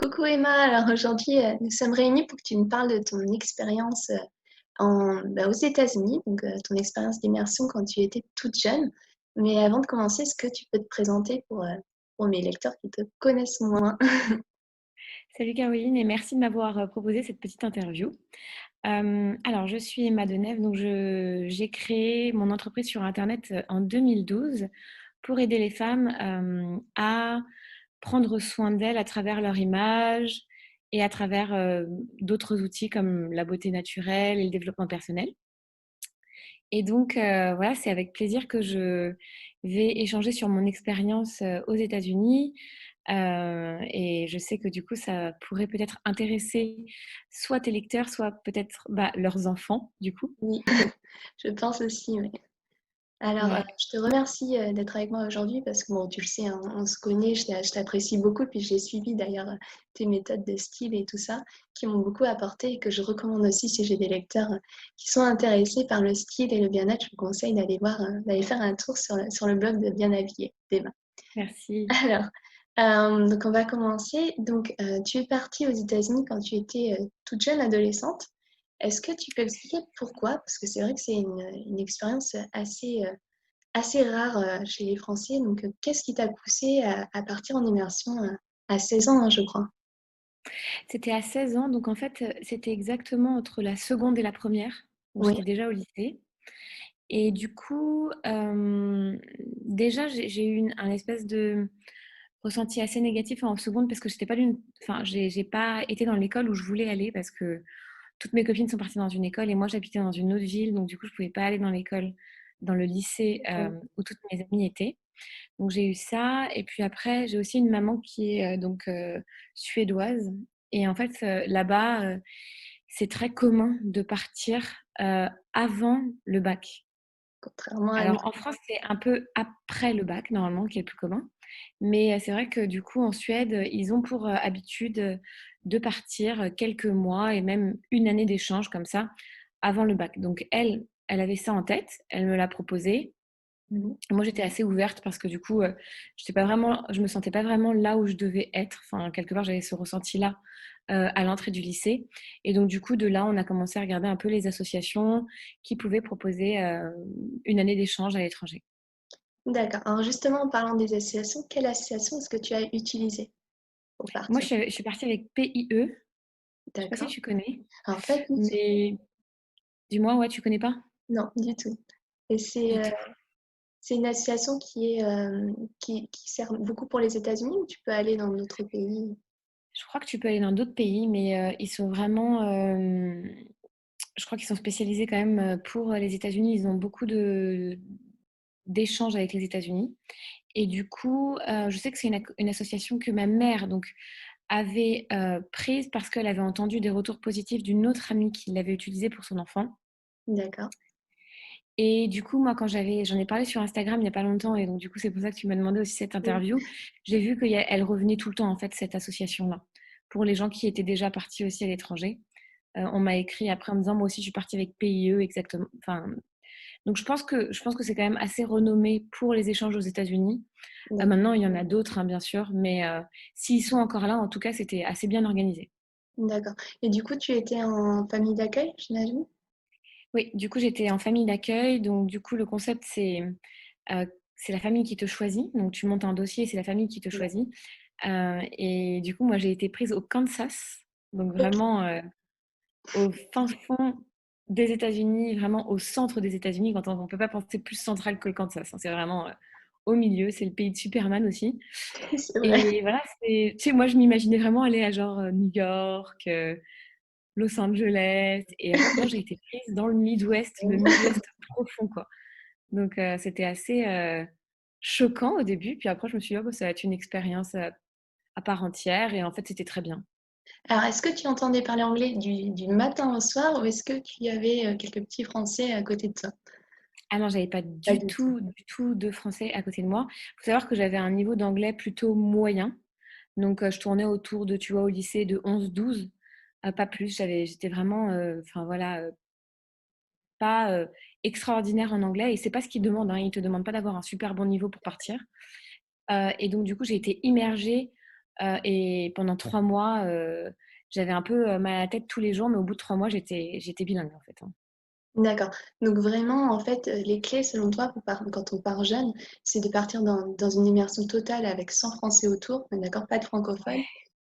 Coucou Emma, alors aujourd'hui nous sommes réunis pour que tu nous parles de ton expérience aux États-Unis, donc ton expérience d'immersion quand tu étais toute jeune. Mais avant de commencer, est-ce que tu peux te présenter pour mes lecteurs qui te connaissent moins? Salut Caroline et merci de m'avoir proposé cette petite interview. Alors, je suis Emma Denève, donc j'ai créé mon entreprise sur Internet en 2012 pour aider les femmes à prendre soin d'elles à travers leur image et à travers d'autres outils comme la beauté naturelle et le développement personnel. Et donc, voilà, c'est avec plaisir que je vais échanger sur mon expérience aux États-Unis. Et je sais que du coup, ça pourrait peut-être intéresser soit tes lecteurs, soit peut-être leurs enfants, du coup. Oui, je pense aussi, oui. Alors, Ouais. je te remercie d'être avec moi aujourd'hui parce que, bon, tu le sais, hein, on se connaît, je t'apprécie beaucoup, puis j'ai suivi d'ailleurs tes méthodes de style et tout ça, qui m'ont beaucoup apporté et que je recommande aussi si j'ai des lecteurs qui sont intéressés par le style et le bien-être, je vous conseille d'aller faire un tour sur le blog de Bien Habillé d'Emma. Merci. Alors, donc on va commencer. Donc, tu es partie aux États-Unis quand tu étais toute jeune adolescente. Est-ce que tu peux expliquer pourquoi? Parce que c'est vrai que c'est une expérience assez rare chez les Français. Donc, qu'est-ce qui t'a poussé à partir en immersion à 16 ans, hein, je crois? C'était à 16 ans, donc en fait, c'était exactement entre la seconde et la première. Donc Oui, j'étais déjà au lycée. Et du coup, déjà, j'ai eu un espèce de ressenti assez négatif en seconde parce que j'étais pas enfin, j'ai pas été dans l'école où je voulais aller parce que toutes mes copines sont parties dans une école et moi j'habitais dans une autre ville, donc du coup je pouvais pas aller dans l'école, dans le lycée oui. où toutes mes amies étaient. Donc j'ai eu ça et puis après j'ai aussi une maman qui est suédoise et en fait là-bas c'est très commun de partir avant le bac. Contrairement à nous. Alors en France, c'est un peu après le bac, normalement, qui est le plus commun. Mais c'est vrai que du coup, en Suède, ils ont pour habitude de partir quelques mois et même une année d'échange comme ça avant le bac. Donc elle avait ça en tête, elle me l'a proposé. Mhm. Moi, j'étais assez ouverte parce que du coup, j'étais pas vraiment, je me sentais pas vraiment là où je devais être. Enfin, quelque part, j'avais ce ressenti-là à l'entrée du lycée. Et donc, du coup, de là, on a commencé à regarder un peu les associations qui pouvaient proposer une année d'échange à l'étranger. D'accord. Alors justement, en parlant des associations, quelle association est-ce que tu as utilisée pour Moi, partir? je suis partie avec PIE. Je sais pas si D'accord. tu connais, Alors pas du tout. mais dis-moi, ouais, tu connais pas Non, du tout. Et du tout. c'est une association qui sert beaucoup pour les États-Unis ou tu peux aller dans d'autres pays? Je crois que tu peux aller dans d'autres pays, mais ils sont vraiment, je crois qu'ils sont spécialisés quand même pour les États-Unis. Ils ont beaucoup d'échanges avec les États-Unis. Et du coup, je sais que c'est une association que ma mère donc, avait prise parce qu'elle avait entendu des retours positifs d'une autre amie qui l'avait utilisée pour son enfant. D'accord. Et du coup, moi, j'en ai parlé sur Instagram il n'y a pas longtemps, et donc du coup, c'est pour ça que tu m'as demandé aussi cette Oui. interview. J'ai vu qu'elle revenait tout le temps, en fait, cette association-là, pour les gens qui étaient déjà partis aussi à l'étranger. On m'a écrit après en me disant, moi aussi, je suis partie avec PIE, exactement. Enfin, donc je pense que c'est quand même assez renommé pour les échanges aux États-Unis. Maintenant, il y en a d'autres, hein, bien sûr, mais s'ils sont encore là, en tout cas, c'était assez bien organisé. D'accord. Et du coup, tu étais en famille d'accueil, j'imagine? Oui, du coup, j'étais en famille d'accueil. Donc, du coup, le concept, c'est la famille qui te choisit. Donc, tu montes un dossier et c'est la famille qui te D'accord. choisit. Et du coup, moi, j'ai été prise au Kansas. Donc, Ok. vraiment au fin fond des États-Unis, vraiment au centre des États-Unis. Quand on ne peut pas penser plus central que le Kansas, hein. C'est vraiment au milieu. C'est le pays de Superman aussi. C'est vrai. Et voilà, tu sais, moi, je m'imaginais vraiment aller à genre New York, Los Angeles. Et en fait, non, j'ai été prise dans le Midwest profond, quoi. Donc, c'était assez choquant au début. Puis après, je me suis dit, oh, bah, ça va être une expérience à part entière. Et en fait, c'était très bien. Alors, est-ce que tu entendais parler anglais du matin au soir ou est-ce que tu y avais quelques petits français à côté de toi? Ah non, j'avais pas Pas du tout. du tout de français à côté de moi. Il faut savoir que j'avais un niveau d'anglais plutôt moyen. Donc, je tournais autour de, tu vois, au lycée de 11-12, pas plus. J'étais vraiment, enfin voilà, pas extraordinaire en anglais. Et c'est pas ce qu'ils demandent, hein. Ils te demandent pas d'avoir un super bon niveau pour partir. Et donc, du coup, j'ai été immergée Et pendant 3 mois, j'avais un peu, mal à la tête tous les jours, mais au bout de 3 mois, j'étais bilingue, en fait, hein. D'accord. Donc vraiment, en fait, les clés selon toi quand on part jeune, c'est de partir dans une immersion totale avec 100 Français autour, d'accord? Pas de francophones Ouais.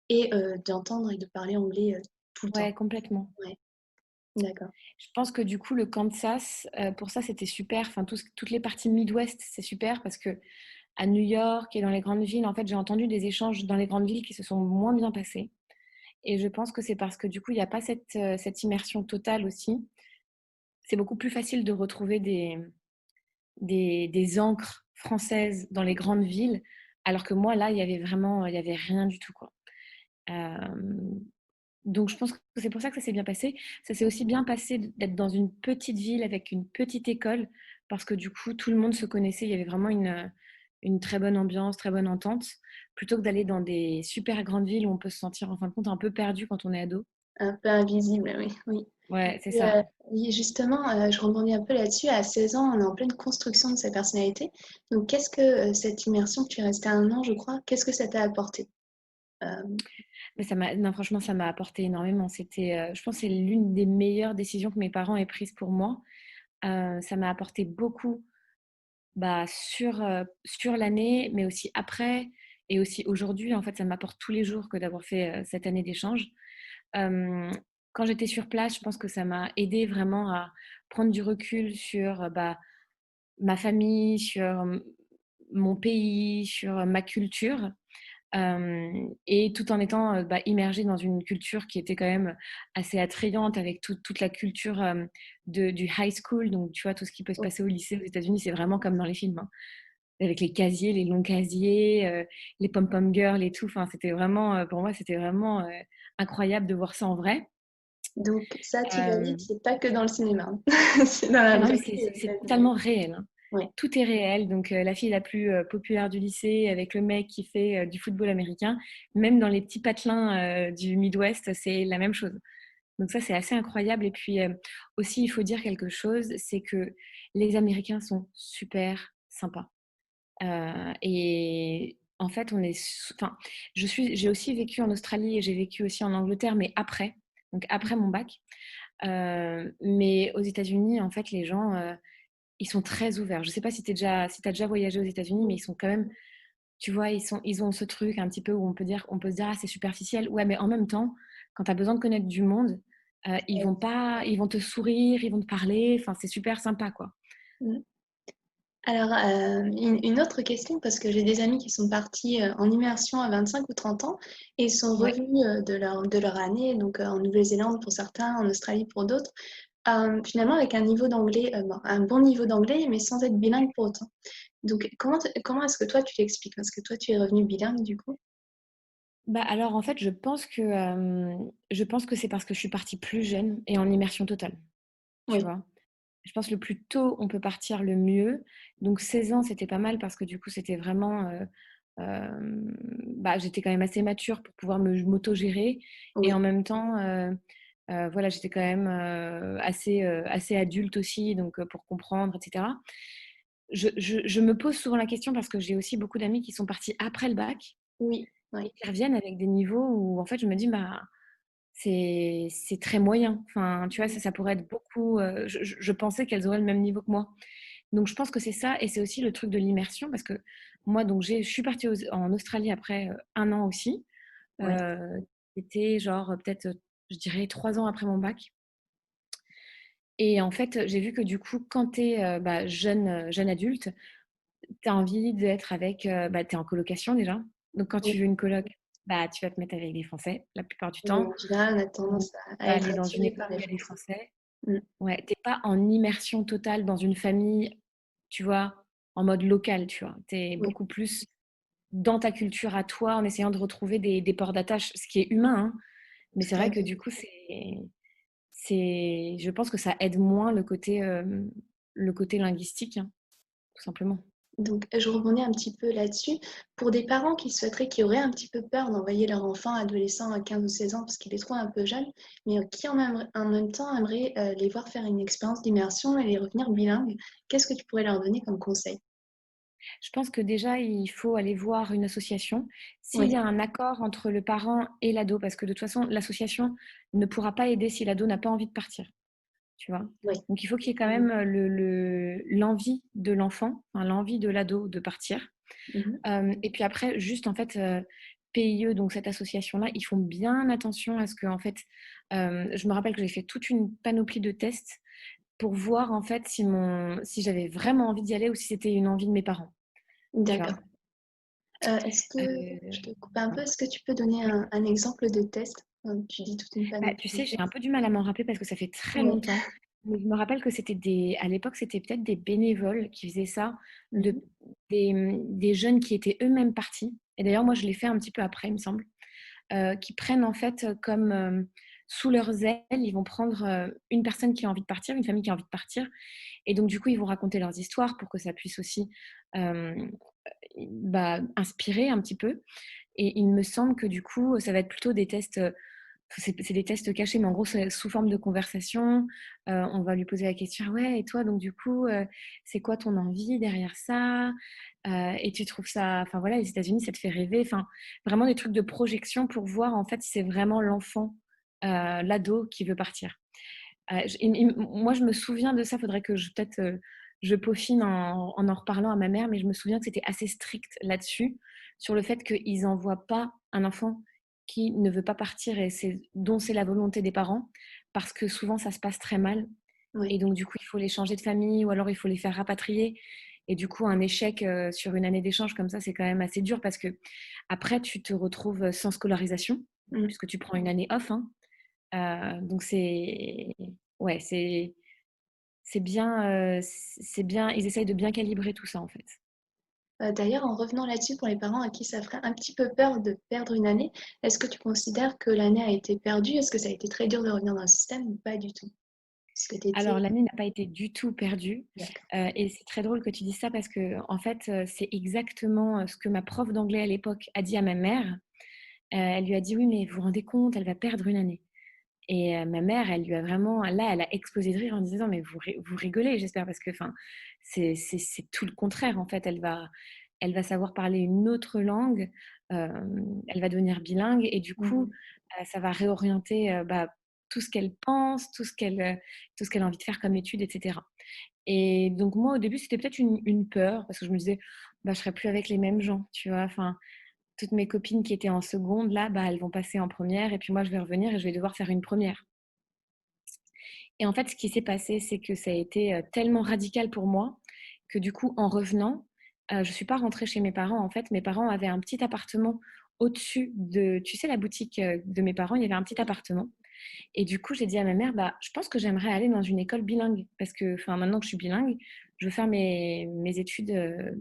et d'entendre et de parler anglais, tout le temps. Ouais, complètement. Ouais, d'accord. Je pense que du coup, le Kansas, pour ça, c'était super. Enfin, toutes les parties Midwest, c'est super parce que à New York et dans les grandes villes, en fait, j'ai entendu des échanges dans les grandes villes qui se sont moins bien passés. Et je pense que c'est parce que du coup, il n'y a pas cette immersion totale aussi. C'est beaucoup plus facile de retrouver des ancres françaises dans les grandes villes, alors que moi, là, il y avait rien du tout, quoi. Euh, donc, je pense que c'est pour ça que ça s'est bien passé. Ça s'est aussi bien passé d'être dans une petite ville avec une petite école, parce que du coup, tout le monde se connaissait. Il y avait vraiment une très bonne ambiance, très bonne entente, plutôt que d'aller dans des super grandes villes où on peut se sentir, en fin de compte, un peu perdu quand on est ado. Un peu invisible, oui, oui. Ouais, c'est Et ça. oui, justement, je rebondis un peu là-dessus. À 16 ans, on est en pleine construction de sa personnalité. Donc, qu'est-ce que cette immersion, tu es restée 1 an, je crois, qu'est-ce que ça t'a apporté? Hem, Mais non, franchement, ça m'a apporté énormément. Je pense que c'est l'une des meilleures décisions que mes parents aient prises pour moi. Ça m'a apporté beaucoup, bah, sur l'année, mais aussi après et aussi aujourd'hui. En fait, ça m'apporte tous les jours que d'avoir fait, cette année d'échange. Hem, Quand j'étais sur place, je pense que ça m'a aidée vraiment à prendre du recul sur, bah, ma famille, sur, mon pays, sur, ma culture. Et tout en étant, bah, immergée dans une culture qui était quand même assez attrayante avec toute la culture, du high school. Donc tu vois, tout ce qui peut se oui. passer au lycée aux États-Unis, c'est vraiment comme dans les films, hein. Avec les casiers, les longs casiers, les pom-pom girls et tout. Enfin, c'était vraiment, pour moi, c'était vraiment, incroyable de voir ça en vrai. Donc ça, tu valides, Hem c'est pas que dans le cinéma, hein. C'est dans la Ah non, mais vraie c'est vie, c'est c'est la vie réelle. totalement réel, hein. Ouais. Tout est réel. Donc, la fille la plus, populaire du lycée avec le mec qui fait, du football américain, même dans les petits patelins, du Midwest, c'est la même chose. Donc ça, c'est assez incroyable et puis, aussi, il faut dire quelque chose, c'est que les Américains sont super sympas. Et en fait, enfin, j'ai aussi vécu en Australie et j'ai vécu aussi en Angleterre, mais après, donc après mon bac. Mais aux États-Unis, en fait, les gens, ils sont très ouverts. Je sais pas si tu as déjà voyagé aux États-Unis, mais Mmh. ils sont quand même, tu vois, ils ont ce truc un petit peu où on peut se dire, ah, c'est superficiel. Ouais, mais en même temps, quand tu as besoin de connaître du monde, ils vont te sourire, ils vont te parler. Enfin, c'est super sympa, quoi. Mmh. Alors, une autre question, parce que j'ai des amis qui sont partis, en immersion à 25 ou 30 ans et sont Ouais. revenus, de leur année, donc en Nouvelle-Zélande pour certains, en Australie pour d'autres, finalement avec un niveau d'anglais, bon, un bon niveau d'anglais, mais sans être bilingue pour autant. Donc comment est-ce que toi tu l'expliques? Parce que toi tu es revenu bilingue du coup? Bah, alors, en fait, je pense que c'est parce que je suis partie plus jeune et en immersion totale, tu Oui, vois? Je pense le plus tôt on peut partir, le mieux. Donc 16 ans, c'était pas mal parce que du coup, c'était vraiment, bah, j'étais quand même assez mature pour pouvoir me m'autogérer et oui, en même temps, voilà, j'étais quand même, assez adulte aussi, donc pour comprendre et cetera. Je me pose souvent la question parce que j'ai aussi beaucoup d'amis qui sont partis après le bac oui, et oui, qui reviennent avec des niveaux où en fait, je me dis: «Bah, c'est très moyen». Enfin, tu vois, mmh, ça pourrait être beaucoup, je pensais qu'elles auraient le même niveau que moi. Donc je pense que c'est ça et c'est aussi le truc de l'immersion parce que moi donc je suis partie en Australie après, 1 an aussi. ouais, Heu, C'était genre, peut-être, je dirais 3 ans après mon bac et en fait, j'ai vu que du coup quand tu es, bah, jeune adulte, tu as envie d'être avec, bah, tu es en colocation déjà. Donc quand tu oui, veux une coloc, bah, tu vas te mettre avec des Français la plupart du oui, temps. en général on a Ou tendance à tu vas être aller dans une attiré école par où les il y a des Français. Français. Mmh, Ouais, tu pas en immersion totale dans une famille, tu vois, en mode local, tu vois? Tu es oui, beaucoup plus dans ta culture à toi, en essayant de retrouver des ports d'attache, ce qui est humain, hein. Mais c'est tout à vrai que fait. du coup, je pense que ça aide moins le côté linguistique, hein, tout simplement. Donc, je rebondis un petit peu là-dessus. Pour des parents qui auraient un petit peu peur d'envoyer leur enfant adolescent à 15 ou 16 ans parce qu'il est trop un peu jeune, mais qui en même temps aimeraient les voir faire une expérience d'immersion et les revenir bilingues, qu'est-ce que tu pourrais leur donner comme conseil? Je pense que déjà, il faut aller voir une association. S'il y Oui, a un accord entre le parent et l'ado, parce que de toute façon, l'association ne pourra pas aider si l'ado n'a pas envie de partir, tu vois. oui. Donc, il faut qu'il y ait quand même l'envie de l'enfant, enfin, l'envie de l'ado de partir. Mhm. Et puis après, juste en fait, PIE, donc cette association-là, ils font bien attention à ce que, en fait, je me rappelle que j'ai fait toute une panoplie de tests pour voir en fait si j'avais vraiment envie d'y aller ou si c'était une envie de mes parents, tu vois. D'accord. Est-ce que, je te coupe un peu, Ouais. est-ce que tu peux donner Oui. un exemple de test? Tu dis toute une Bah, panoplie tu de sais, j'ai un tests. peu du mal à m'en rappeler parce que ça fait très Oui. longtemps. Mais je me rappelle que à l'époque, c'était peut-être des bénévoles qui faisaient ça, Mhm. des jeunes qui étaient eux-mêmes partis. Et d'ailleurs, moi, je l'ai fait un petit peu après, il me semble, qui prennent en fait comme sous leurs ailes, ils vont prendre une personne qui a envie de partir, une famille qui a envie de partir. Et donc, du coup, ils vont raconter leurs histoires pour que ça puisse aussi euh, inspirer un petit peu. Et il me semble que du coup, ça va être plutôt des tests, c'est des tests cachés, mais en gros, c'est sous forme de conversation. On va lui poser la question, ah ouais, et toi, donc du coup, c'est quoi ton envie derrière ça? Et tu trouves ça, enfin voilà, les États-Unis, ça te fait rêver. Enfin, vraiment des trucs de projection pour voir en fait si c'est vraiment l'enfant, l'ado qui veut partir. Moi, je me souviens de ça, faudrait que peut-être je peaufine en reparlant à ma mère, mais je me souviens que c'était assez strict là-dessus, sur le fait qu'ils n'envoient pas un enfant qui ne veut pas partir et dont c'est la volonté des parents, parce que souvent ça se passe très mal. Et Oui. donc, du coup, il faut les changer de famille ou alors il faut les faire rapatrier. Et du coup, un échec sur une année d'échange comme ça, c'est quand même assez dur parce que après, tu te retrouves sans scolarisation, Mm. puisque tu prends une année off, hein. Donc ouais, c'est bien, c'est bien, ils essayent de bien calibrer tout ça, en fait. D'ailleurs, en revenant là-dessus, pour les parents à qui ça ferait un petit peu peur de perdre une année, est-ce que tu considères que l'année a été perdue? Est-ce que ça a été très dur de revenir dans le système ou pas du tout? Est-ce que tu Alors étais... l'année n'a pas été du tout perdue, D'accord. et c'est très drôle que tu dises ça parce que en fait, c'est exactement, ce que ma prof d'anglais à l'époque a dit à ma mère. Elle lui a dit: «Oui, mais vous vous rendez compte, elle va perdre une année». Et ma mère, elle lui a vraiment là, elle a explosé de rire en disant: «Mais vous rigolez, j'espère, parce que enfin, c'est tout le contraire, en fait. Elle va savoir parler une autre langue, elle va devenir bilingue et du coup, Mhm. ça va réorienter, tout ce qu'elle pense, tout ce qu'elle a envie de faire comme études et cetera». Et donc moi, au début, c'était peut-être une peur parce que je me disais: «Bah, je serai plus avec les mêmes gens», tu vois? Enfin, toutes mes copines qui étaient en seconde, là, bah, elles vont passer en première et puis moi, je vais revenir et je vais devoir faire une première. Et en fait, ce qui s'est passé, c'est que ça a été tellement radical pour moi que du coup, en revenant, je ne suis pas rentrée chez mes parents. En fait, mes parents avaient un petit appartement au-dessus de, tu sais, la boutique de mes parents, il y avait un petit appartement. Et du coup, j'ai dit à ma mère, bah, je pense que j'aimerais aller dans une école bilingue parce que, enfin, maintenant que je suis bilingue, je veux faire mes études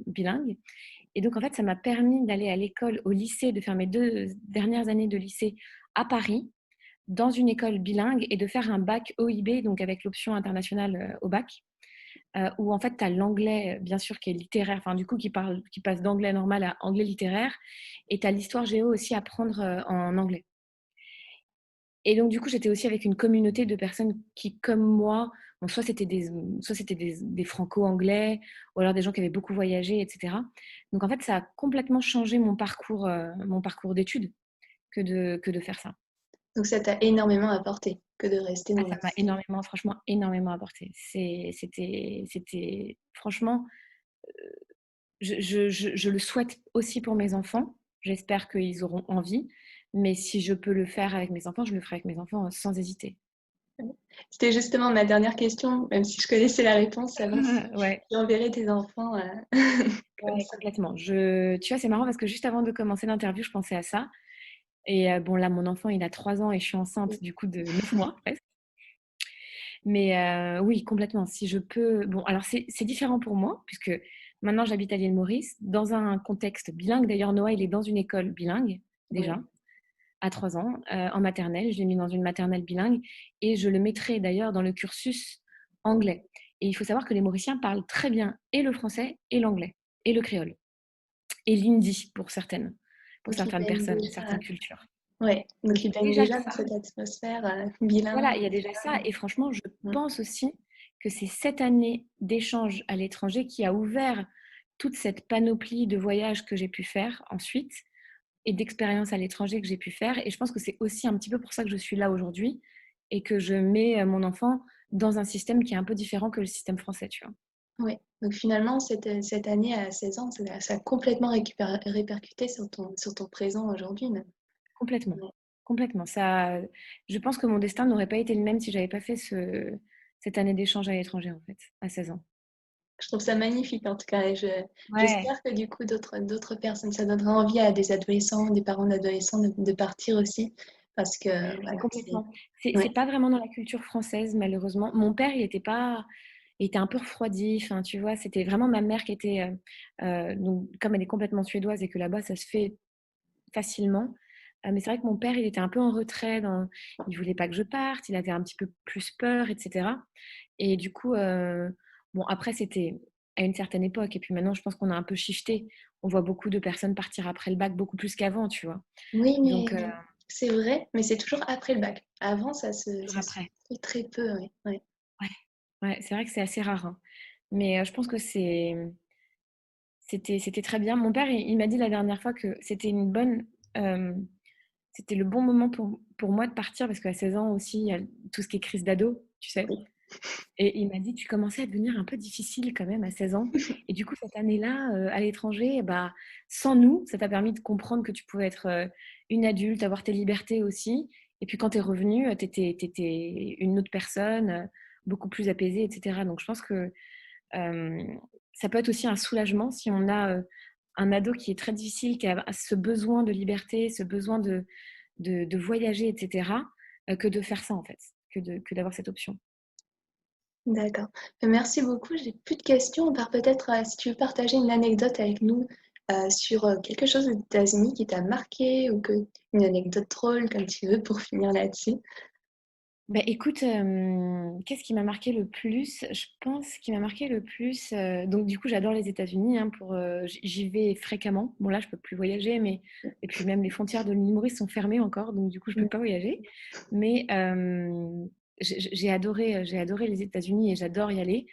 bilingues. Et donc, en fait, ça m'a permis d'aller à l'école, au lycée, de faire mes 2 dernières années de lycée à Paris dans une école bilingue et de faire un bac OIB, donc avec l'option internationale au bac, où en fait tu as l'anglais, bien sûr, qui est littéraire, enfin du coup qui passe d'anglais normal à anglais littéraire, et tu as l'histoire géo aussi à prendre en anglais. Et donc du coup j'étais aussi avec une communauté de personnes qui, comme moi, bon, soit c'était des franco-anglais, ou alors des gens qui avaient beaucoup voyagé, etc. Donc en fait ça a complètement changé mon parcours d'études que de faire ça. Donc ça t'a énormément apporté que de rester Ah, dans ça le m'a système. énormément, franchement, énormément apporté. C'était franchement, je le souhaite aussi pour mes enfants. J'espère qu'ils auront envie, mais si je peux le faire avec mes enfants, je le ferai avec mes enfants sans hésiter. C'était justement ma dernière question, même si je connaissais la réponse, savoir si Ouais, tu enverrais tes enfants comme ouais, ça. complètement. Tu vois, c'est marrant parce que juste avant de commencer l'interview, je pensais à ça. Et bon, là, mon enfant, il a 3 ans et je suis enceinte du coup de 9 mois presque. Mais oui, complètement. Si je peux. Bon, alors c'est différent pour moi, puisque maintenant j'habite à l'île Maurice, dans un contexte bilingue. D'ailleurs, Noah, il est dans une école bilingue, Oui. déjà, à 3 ans, en maternelle. Je l'ai mis dans une maternelle bilingue et je le mettrai d'ailleurs dans le cursus anglais. Et il faut savoir que les Mauriciens parlent très bien et le français et l'anglais, et le créole, et l'hindi pour Donc ils certaines baignent personnes, déjà, certaines cultures. ouais, Donc donc il ils y a baignent déjà déjà dans ça. cette atmosphère Voilà, bilingue. il y a déjà ça. Et franchement, je Mm. pense aussi que c'est cette année d'échange à l'étranger qui a ouvert toute cette panoplie de voyages que j'ai pu faire ensuite et d'expériences à l'étranger que j'ai pu faire. Et je pense que c'est aussi un petit peu pour ça que je suis là aujourd'hui et que je mets mon enfant dans un système qui est un peu différent que le système français, tu vois. Ouais. Donc finalement, cette année à 16 ans, ça a complètement répercuté sur ton présent aujourd'hui même. Complètement, Ouais. complètement. Ça, je pense que mon destin n'aurait pas été le même si j'avais pas fait cette année d'échange à l'étranger, en fait, à 16 ans. Je trouve ça magnifique en tout cas et Ouais, j'espère que du coup d'autres personnes, ça donnera envie à des adolescents, des parents d'adolescents de partir aussi parce que mais voilà, c'est complètement. C'est ouais. pas vraiment dans la culture française, malheureusement. Mon père, il était un peu refroidi. Enfin, tu vois, c'était vraiment ma mère qui était, donc, comme elle est complètement suédoise et que là-bas, ça se fait facilement. Mais c'est vrai que mon père, il était un peu en retrait. Il voulait pas que je parte. Il avait un petit peu plus peur, etc. Et du coup, bon, après, c'était à une certaine époque. Et puis maintenant, je pense qu'on a un peu shifté. On voit beaucoup de personnes partir après le bac, beaucoup plus qu'avant, tu vois. Oui, Donc, mais c'est vrai, mais c'est toujours après le bac. Avant, toujours ça se après. fait très peu, ouais, ouais. Ouais, ouais, c'est vrai que c'est assez rare, hein. Mais je pense que c'était très bien. Mon père, il m'a dit la dernière fois que euh, c'était le bon moment pour moi de partir parce qu'à 16 ans aussi, il y a tout ce qui est crise d'ado, tu sais. Oui. Et il m'a dit, tu commençais à devenir un peu difficile quand même à 16 ans. Et du coup, cette année-là, à l'étranger, bah, sans nous, ça t'a permis de comprendre que tu pouvais être une adulte, avoir tes libertés aussi. Et puis quand tu es revenue, tu étais une autre personne, beaucoup plus apaisée, etc. Donc je pense que euh, ça peut être aussi un soulagement si on a un ado qui est très difficile, qui a ce besoin de liberté, ce besoin de voyager, etc., que de faire ça en fait, que d'avoir cette option. D'accord. Merci beaucoup. J'ai plus de questions, à part peut-être si tu veux partager une anecdote avec nous sur quelque chose aux États-Unis qui t'a marqué ou une anecdote drôle, comme tu veux, pour finir là-dessus. Bah, écoute, qu'est-ce qui m'a marqué le plus? Je pense ce qui m'a marqué le plus, donc du coup, j'adore les États-Unis, hein, j'y vais fréquemment. Bon là, je peux plus voyager, mais et puis même les frontières de l'île Maurice sont fermées encore, donc du coup, je peux Mm. pas voyager. Mais j'ai adoré les États-Unis et j'adore y aller.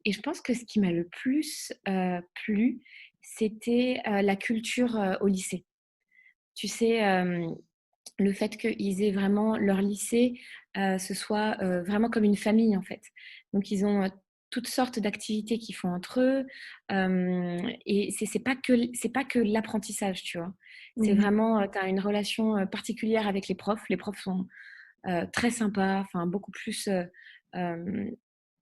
Et je pense que ce qui m'a le plus plu, c'était la culture au lycée. Tu sais, le fait qu'ils aient vraiment leur lycée, ce soit vraiment comme une famille en fait. Donc ils ont toutes sortes d'activités qu'ils font entre eux, et c'est pas que l'apprentissage, tu vois. C'est Mhm. vraiment, tu as une relation particulière avec les profs. Les profs sont très sympas, enfin beaucoup plus. Euh,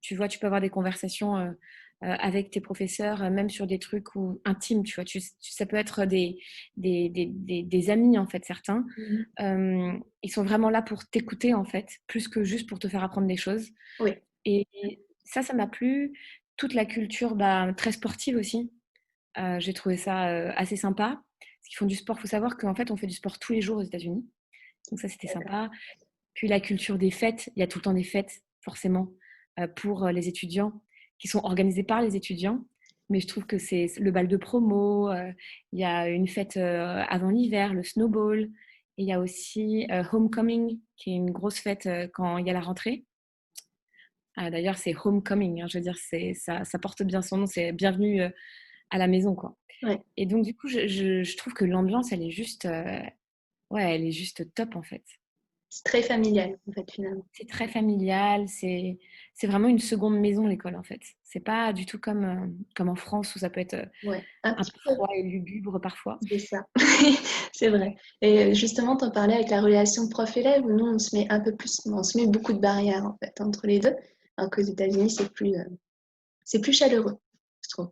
Tu vois, tu peux avoir des conversations avec tes professeurs, même sur des trucs intimes, tu vois. Ça peut être des amis, en fait, certains. Mhm. Ils sont vraiment là pour t'écouter, en fait, plus que juste pour te faire apprendre des choses. Oui, Et ça m'a plu. Toute la culture bah, très sportive aussi. J'ai trouvé ça assez sympa. Parce qu'ils font du sport. Il faut savoir qu'en fait, on fait du sport tous les jours aux États-Unis. Donc ça, c'était d'accord. sympa. Puis la culture des fêtes, il y a tout le temps des fêtes, forcément, pour les étudiants, qui sont organisées par les étudiants. Mais je trouve que c'est le bal de promo, il y a une fête avant l'hiver, le snowball. Et il y a aussi Homecoming, qui est une grosse fête quand il y a la rentrée. D'ailleurs, c'est Homecoming, hein, je veux dire, ça porte bien son nom, c'est bienvenue à la maison, quoi. Ouais. Et donc, du coup, je trouve que l'ambiance, ouais, elle est juste top, en fait. C'est très familial, en fait, finalement. C'est très familial, c'est vraiment une seconde maison l'école en fait. C'est pas du tout comme en France où ça peut être Ouais, un un petit peu peu, froid et lugubre parfois. c'est ça. C'est vrai. Ouais. Et justement, tu en parlais avec la relation prof-élève, où nous, on se met beaucoup de barrières, en fait, entre les deux. Alors qu'aux États-Unis, c'est plus chaleureux, je trouve.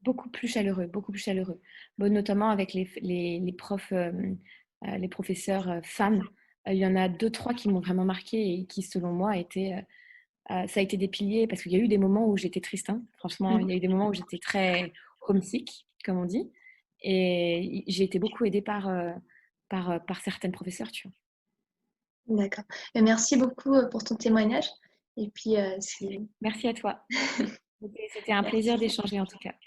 Beaucoup plus chaleureux, beaucoup plus chaleureux. Bon, notamment avec les profs, les professeurs femmes. Il y en a deux, trois qui m'ont vraiment marqué et qui, selon moi, ça a été des piliers parce qu'il y a eu des moments où j'étais triste, hein. Franchement, il y a eu des moments où j'étais très homesick, comme on dit. Et j'ai été beaucoup aidée par certaines professeurs, tu vois. D'accord. Et merci beaucoup pour ton témoignage. Et puis, Merci à toi. C'était un plaisir merci. d'échanger en tout cas.